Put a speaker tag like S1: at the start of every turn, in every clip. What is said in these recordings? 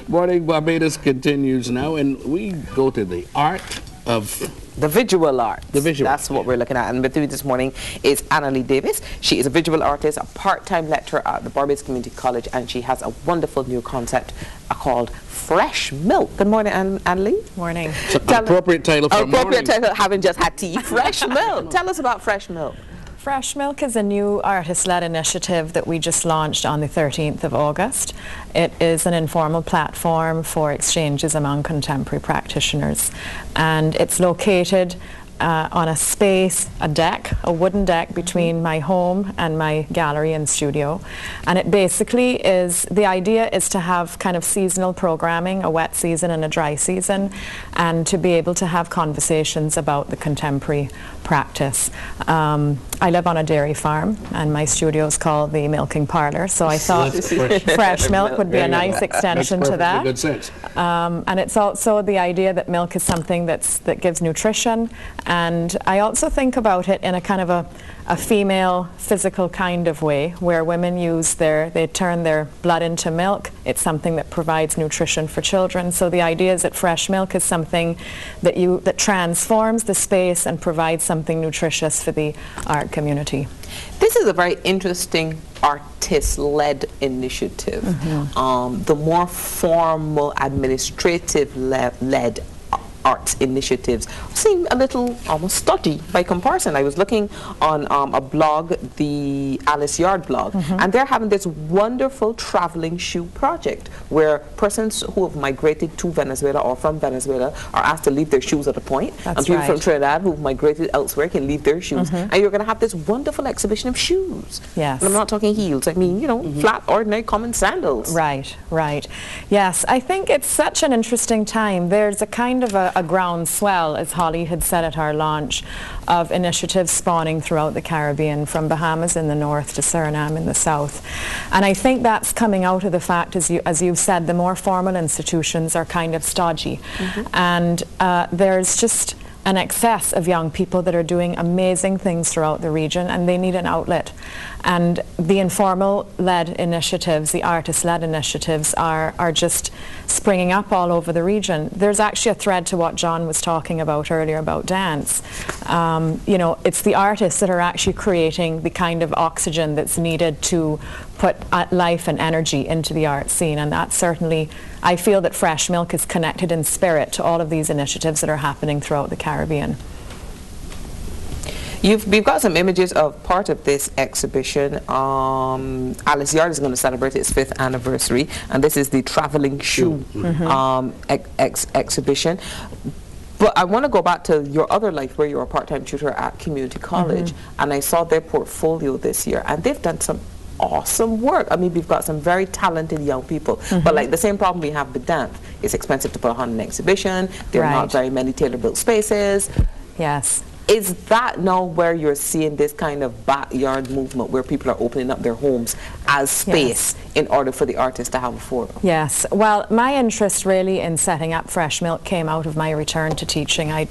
S1: Morning Barbados continues now, and we go to the art of
S2: the visual art.
S1: The visual.
S2: That's what we're looking at. And with me this morning is Annalie Davis. She is a visual artist, a part-time lecturer at the Barbados Community College, and she has a wonderful new concept called Fresh Milk. Good morning, Annalie.
S3: Morning.
S1: So appropriate title for
S2: appropriate title, having just had tea. Fresh Milk. Tell us about Fresh Milk.
S3: Fresh Milk is a new artist-led initiative that we just launched on the 13th of August. It is an informal platform for exchanges among contemporary practitioners, and it's located on a space, a wooden deck between my home and my gallery and studio. And it basically is, the idea is to have kind of seasonal programming, a wet season and a dry season, and to be able to have conversations about the contemporary practice. I live on a dairy farm, and my studio is called the Milking Parlour, so I thought fresh milk would be a nice extension to that.
S1: Good sense.
S3: And it's also the idea that milk is something that gives nutrition, and I also think about it in a kind of a female physical kind of way, where women they turn their blood into milk. It's something that provides nutrition for children. So the idea is that fresh milk is something that transforms the space and provides something nutritious for the art community.
S2: This is a very interesting artist-led initiative. The more formal administrative-led arts initiatives seem a little almost stodgy by comparison. I was looking on a blog, the Alice Yard blog, and they're having this wonderful traveling shoe project where persons who have migrated to Venezuela or from Venezuela are asked to leave their shoes at a point.
S3: That's
S2: and people
S3: right.
S2: from Trinidad who've migrated elsewhere can leave their shoes. And you're going to have this wonderful exhibition of shoes.
S3: Yes.
S2: And I'm not talking heels. I mean, you know, flat, ordinary, common sandals.
S3: Right, right. Yes, I think it's such an interesting time. There's a kind of a groundswell, as Holly had said at our launch, of initiatives spawning throughout the Caribbean, from Bahamas in the north to Suriname in the south. And I think that's coming out of the fact, as you've said, the more formal institutions are kind of stodgy. And there's just an excess of young people that are doing amazing things throughout the region, and they need an outlet. And the informal-led initiatives, the artist-led initiatives are just springing up all over the region. There's actually a thread to what John was talking about earlier about dance. You know, it's the artists that are actually creating the kind of oxygen that's needed to put life and energy into the art scene, and that's certainly, I feel that Fresh Milk is connected in spirit to all of these initiatives that are happening throughout the Caribbean.
S2: We've got some images of part of this exhibition. Alice Yard is going to celebrate its 5th anniversary, and this is the traveling shoe exhibition. But I want to go back to your other life, where you're a part-time tutor at community college, and I saw their portfolio this year, and they've done some awesome work. I mean, we've got some very talented young people, but like the same problem we have with dance, it's expensive to put on an exhibition. There are not very many tailor-built spaces.
S3: Yes.
S2: Is that now where you're seeing this kind of backyard movement, where people are opening up their homes as space in order for the artists to have a forum?
S3: Yes. Well, my interest really in setting up Fresh Milk came out of my return to teaching. I'd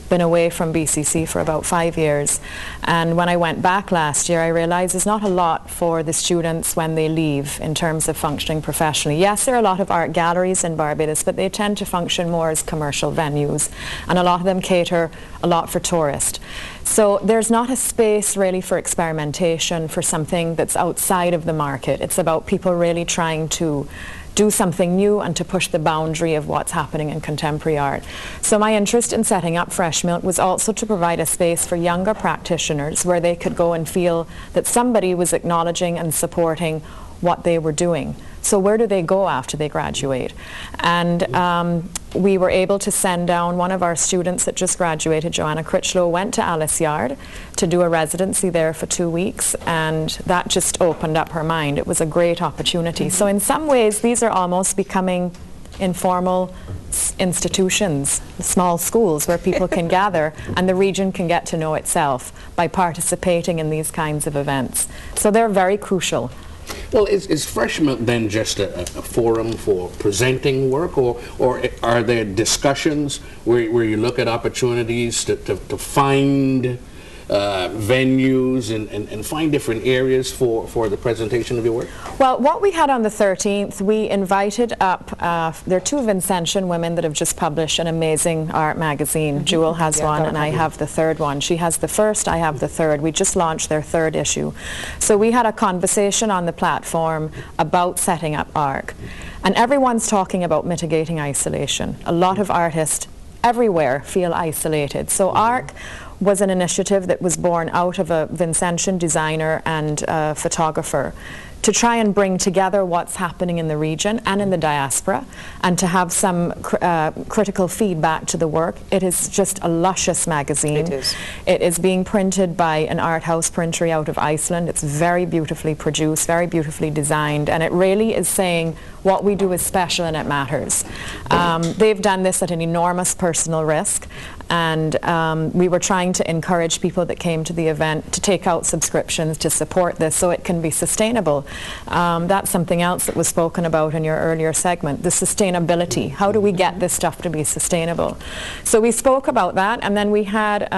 S3: been away from BCC for about 5 years, and when I went back last year, I realized there's not a lot for the students when they leave in terms of functioning professionally. Yes, there are a lot of art galleries in Barbados, but they tend to function more as commercial venues, and a lot of them cater a lot for tourists. So there's not a space really for experimentation, for something that's outside of the market. It's about people really trying to do something new and to push the boundary of what's happening in contemporary art. So my interest in setting up Fresh Milk was also to provide a space for younger practitioners where they could go and feel that somebody was acknowledging and supporting what they were doing. So where do they go after they graduate? And we were able to send down one of our students that just graduated, Joanna Critchlow, went to Alice Yard to do a residency there for 2 weeks, and that just opened up her mind. It was a great opportunity. So in some ways, these are almost becoming informal institutions, small schools where people can gather and the region can get to know itself by participating in these kinds of events. So they're very crucial.
S1: Well, is Fresh Milk then just a forum for presenting work, or are there discussions where you look at opportunities to find venues and find different areas for the presentation of your work?
S3: Well, what we had on the 13th, we invited up, there are two Vincentian women that have just published an amazing art magazine. Jewel has one and I have the third one. She has the first, I have the third. We just launched their third issue. So we had a conversation on the platform about setting up ARC. And everyone's talking about mitigating isolation. A lot of artists everywhere feel isolated. So ARC was an initiative that was born out of a Vincentian designer and photographer to try and bring together what's happening in the region and in the diaspora, and to have some critical feedback to the work. It is just a luscious magazine.
S2: It is.
S3: It is being printed by an art house printery out of Iceland. It's very beautifully produced, very beautifully designed, and it really is saying what we do is special and it matters. They've done this at an enormous personal risk, and we were trying to encourage people that came to the event to take out subscriptions to support this so it can be sustainable. That's something else that was spoken about in your earlier segment, the sustainability. How do we get this stuff to be sustainable? So we spoke about that, and then we had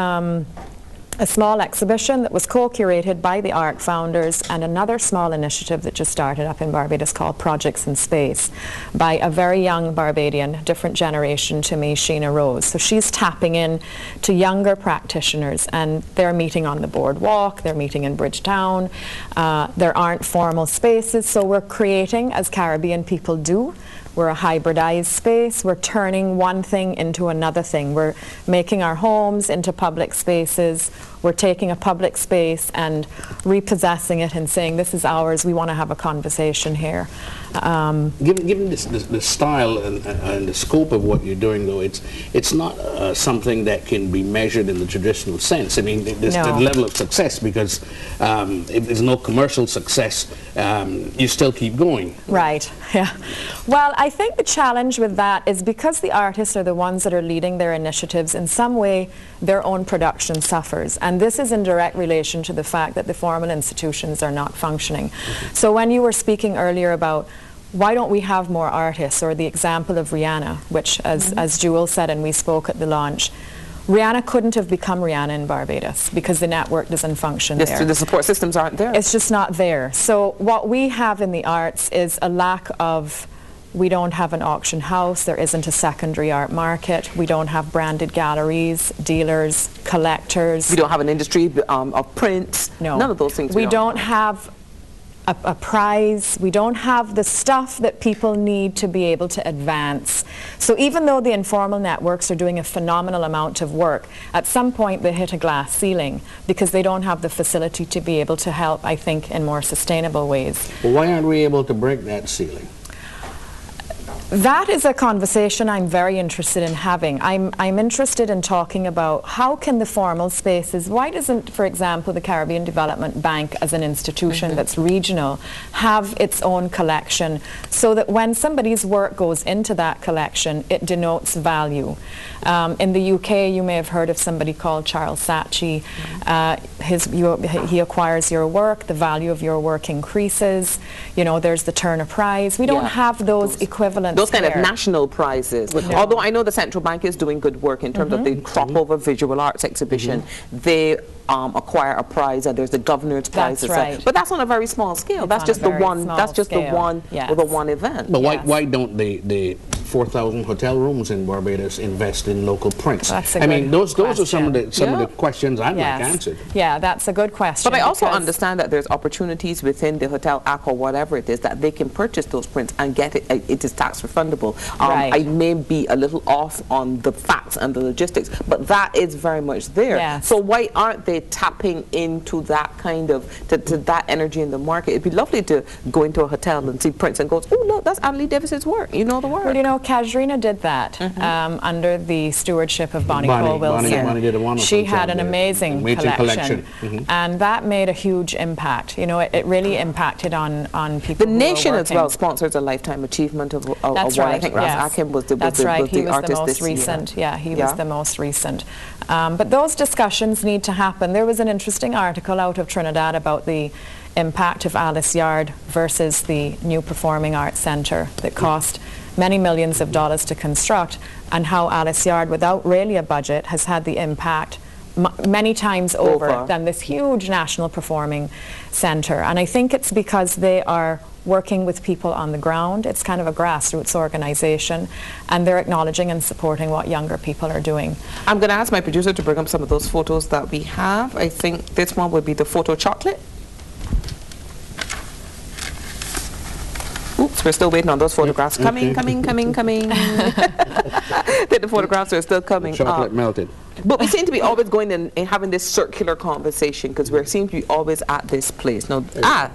S3: a small exhibition that was co-curated by the ARC founders, and another small initiative that just started up in Barbados called Projects in Space by a very young Barbadian, different generation to me, Sheena Rose. So she's tapping in to younger practitioners, and they're meeting on the boardwalk, they're meeting in Bridgetown. There aren't formal spaces, so we're creating, as Caribbean people do, we're a hybridized space. We're turning one thing into another thing. We're making our homes into public spaces. We're taking a public space and repossessing it and saying, this is ours, we want to have a conversation here.
S1: Given the style and the scope of what you're doing, though, it's not something that can be measured in the traditional sense. I mean, there's the level of success, because if there's no commercial success, you still keep going.
S3: Right, yeah. Well, I think the challenge with that is because the artists are the ones that are leading their initiatives, in some way their own production suffers. And this is in direct relation to the fact that the formal institutions are not functioning. So when you were speaking earlier about why don't we have more artists, or the example of Rihanna, which as Jewel said, and we spoke at the launch, Rihanna couldn't have become Rihanna in Barbados because the network doesn't function there.
S2: The support systems aren't there.
S3: It's just not there. So what we have in the arts is a lack of, we don't have an auction house, there isn't a secondary art market, we don't have branded galleries, dealers, collectors.
S2: We don't have an industry of prints.
S3: No.
S2: None of those things.
S3: We don't have a prize. We don't have the stuff that people need to be able to advance. So even though the informal networks are doing a phenomenal amount of work, at some point they hit a glass ceiling because they don't have the facility to be able to help, I think, in more sustainable ways.
S1: Well, why aren't we able to break that ceiling?
S3: That is a conversation I'm very interested in having. I'm interested in talking about how can the formal spaces, why doesn't, for example, the Caribbean Development Bank as an institution that's regional have its own collection, so that when somebody's work goes into that collection, it denotes value. In the UK, you may have heard of somebody called Charles Saatchi. He acquires your work, the value of your work increases. You know, there's the Turner Prize. We don't have those equivalents.
S2: Those kind of national prizes. Although I know the Central Bank is doing good work in terms of the Crop Over Visual Arts exhibition. They acquire a prize, and there's the governor's prize.
S3: That's right.
S2: But that's on a very small scale. That's just the one. That's just the one with the one event.
S1: But why don't the 4,000 hotel rooms in Barbados invest in local prints?
S3: I
S1: mean, those are some of the questions I'd like answered.
S3: Yeah, that's a good question.
S2: But I also understand that there's opportunities within the Hotel Act or whatever it is that they can purchase those prints and get it. It is tax refundable. I may be a little off on the facts and the logistics, but that is very much there.
S3: Yes.
S2: So why aren't they tapping into that kind of to that energy in the market? It'd be lovely to go into a hotel and see prints and go, oh look, that's Anne Lee Davis's work. You know the work.
S3: Well, you know, Casuarina did that under the stewardship of Bonnie Cole Wilson.
S1: Bonnie did a wonderful
S3: She
S1: job
S3: had an
S1: there.
S3: amazing collection, and that made a huge impact. You know, it really impacted on people.
S2: The nation as well sponsors a Lifetime Achievement Award.
S3: That's right.
S2: I think Ras Akim was the
S3: That's right. He was the most
S2: this
S3: recent. Yeah, he was the most recent. But those discussions need to happen. There was an interesting article out of Trinidad about the impact of Alice Yard versus the new Performing Arts Centre that cost many millions of dollars to construct, and how Alice Yard, without really a budget, has had the impact many times over than this huge national performing centre. And I think it's because they are working with people on the ground. It's kind of a grassroots organisation, and they're acknowledging and supporting what younger people are doing.
S2: I'm going to ask my producer to bring up some of those photos that we have. I think this one would be the photo chocolate. Oops, we're still waiting on those photographs. Coming. The photographs are still coming.
S1: Chocolate melted.
S2: But we seem to be always going and having this circular conversation, because we seem to be always at this place. Now,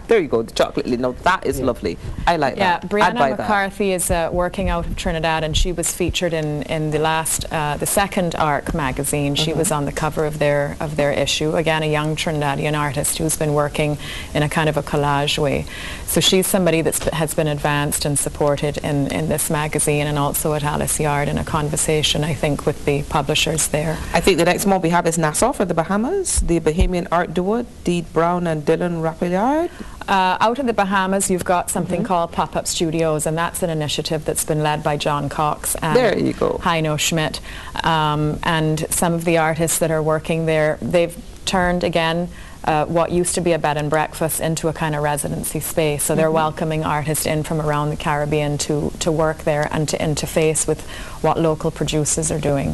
S2: there you go, the chocolate. Now that is lovely. I like that.
S3: Yeah, Brianna McCarthy is working out of Trinidad, and she was featured in the second ARC magazine. She was on the cover of their issue. Again, a young Trinidadian artist who's been working in a kind of a collage way. So she's somebody that has been advanced and supported in this magazine, and also at Alice Yard, in a conversation, I think, with the publishers there.
S2: I think the next one we have is Nassau for the Bahamas, the Bahamian art duo, Deed Brown and Dylan Rappillard.
S3: Out of the Bahamas, you've got something called Pop-Up Studios, and that's an initiative that's been led by John Cox and Heino Schmidt. And some of the artists that are working there, they've turned, again, what used to be a bed and breakfast into a kind of residency space. So they're welcoming artists in from around the Caribbean to work there and to interface with what local producers are doing.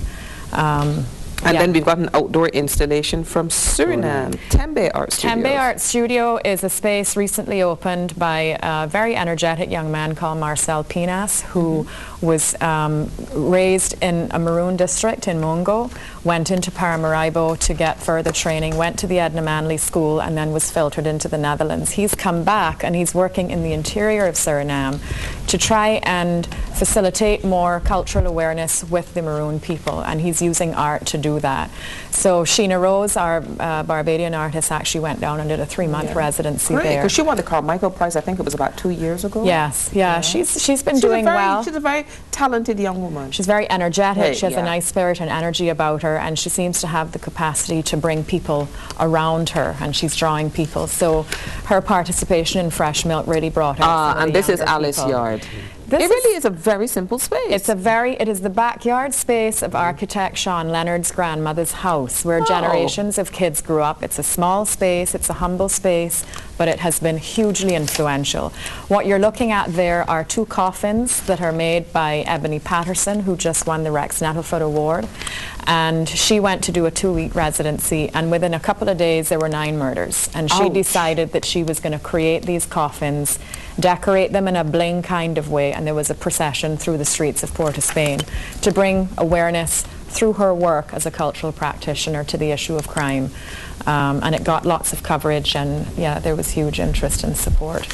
S2: And then we've got an outdoor installation from Suriname, Tembe Art Studios.
S3: Tembe Art Studio is a space recently opened by a very energetic young man called Marcel Pinas, who was raised in a maroon district in Mongo, went into Paramaribo to get further training, went to the Edna Manley School, and then was filtered into the Netherlands. He's come back, and he's working in the interior of Suriname to try and facilitate more cultural awareness with the maroon people, and he's using art to do that. So Sheena Rose, our Barbadian artist, actually went down and did a 3-month residency there.
S2: Because she won the Carmichael Prize, I think it was about 2 years ago.
S3: Yes, she's been doing well.
S2: She's a very talented young woman.
S3: She's very energetic. She has a nice spirit and energy about her, and she seems to have the capacity to bring people around her, and she's drawing people. So her participation in Fresh Milk really brought out
S2: and this is Alice Yard. It really is a very simple space.
S3: It is the backyard space of architect Sean Leonard's grandmother's house, where generations of kids grew up. It's a small space, it's a humble space, but it has been hugely influential. What you're looking at there are 2 coffins that are made by Ebony Patterson, who just won the Rex Nettlefoot Award. And she went to do a 2-week residency, and within a couple of days there were 9 murders. And she decided that she was going to create these coffins, decorate them in a bling kind of way, and there was a procession through the streets of Port of Spain to bring awareness through her work as a cultural practitioner to the issue of crime. And it got lots of coverage, and there was huge interest and support.